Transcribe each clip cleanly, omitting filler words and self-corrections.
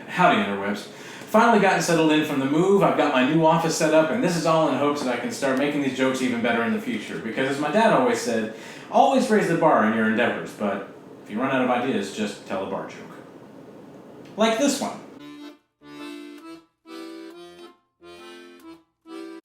Howdy, interwebs. Finally gotten settled in from the move, I've got my new office set up, and this is all in hopes that I can start making these jokes even better in the future. Because as my dad always said, always raise the bar in your endeavors, but if you run out of ideas, just tell a bar joke. Like this one.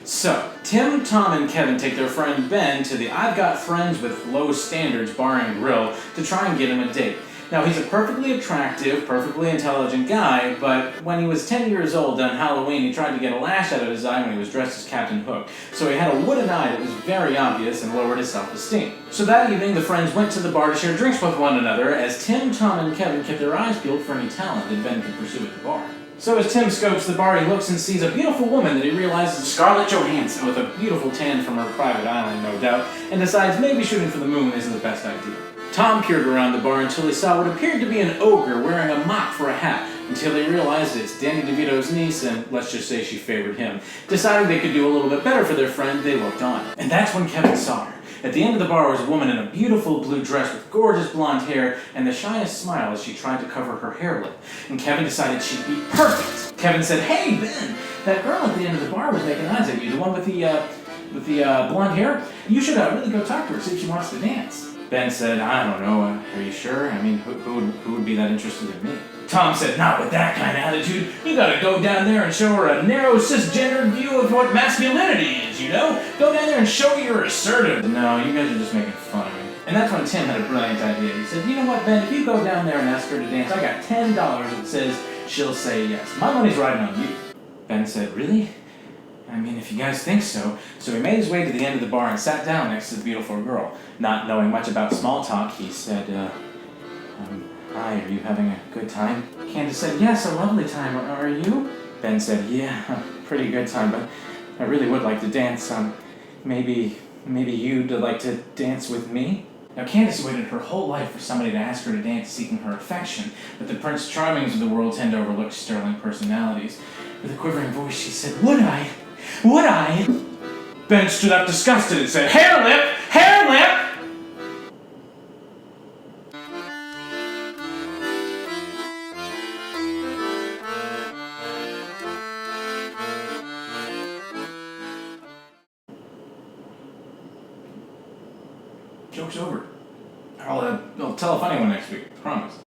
So, Tim, Tom, and Kevin take their friend Ben to the I've Got Friends with Low Standards Bar and Grill to try and get him a date. Now, he's a perfectly attractive, perfectly intelligent guy, but when he was 10 years old on Halloween, he tried to get a lash out of his eye when he was dressed as Captain Hook. So he had a wooden eye that was very obvious and lowered his self-esteem. So that evening, the friends went to the bar to share drinks with one another as Tim, Tom, and Kevin kept their eyes peeled for any talent that Ben could pursue at the bar. So as Tim scopes the bar, he looks and sees a beautiful woman that he realizes is Scarlett Johansson with a beautiful tan from her private island, no doubt, and decides maybe shooting for the moon isn't the best idea. Tom peered around the bar until he saw what appeared to be an ogre wearing a mop for a hat, until he realized it's Danny DeVito's niece, and let's just say she favored him. Deciding they could do a little bit better for their friend, they looked on. And that's when Kevin saw her. At the end of the bar was a woman in a beautiful blue dress with gorgeous blonde hair and the shyest smile as she tried to cover her hair lip. And Kevin decided she'd be perfect. Kevin said, "Hey, Ben, that girl at the end of the bar was making eyes at you, the one with the blonde hair. You should really go talk to her, see if she wants to dance." Ben said, "I don't know, are you sure? I mean, who would be that interested in me?" Tom said, "Not with that kind of attitude. You gotta go down there and show her a narrow cisgendered view of what masculinity is, you know? Go down there and show her you're assertive." "No, you guys are just making fun of me." And that's when Tim had a brilliant idea. He said, "You know what, Ben, if you go down there and ask her to dance, I got $10 that says she'll say yes. My money's riding on you." Ben said, "Really? I mean, if you guys think so." So he made his way to the end of the bar and sat down next to the beautiful girl. Not knowing much about small talk, he said, "Hi, are you having a good time?" Candace said, "Yes, a lovely time. Are you?" Ben said, "Yeah, a pretty good time, but I really would like to dance. Maybe you'd like to dance with me?" Now, Candace waited her whole life for somebody to ask her to dance seeking her affection, but the Prince Charmings of the world tend to overlook sterling personalities. With a quivering voice, she said, "Would I? Would I?" Ben stood up disgusted and said, "Hair lip! Hair lip!" Joke's over. I'll tell a funny one next week, promise.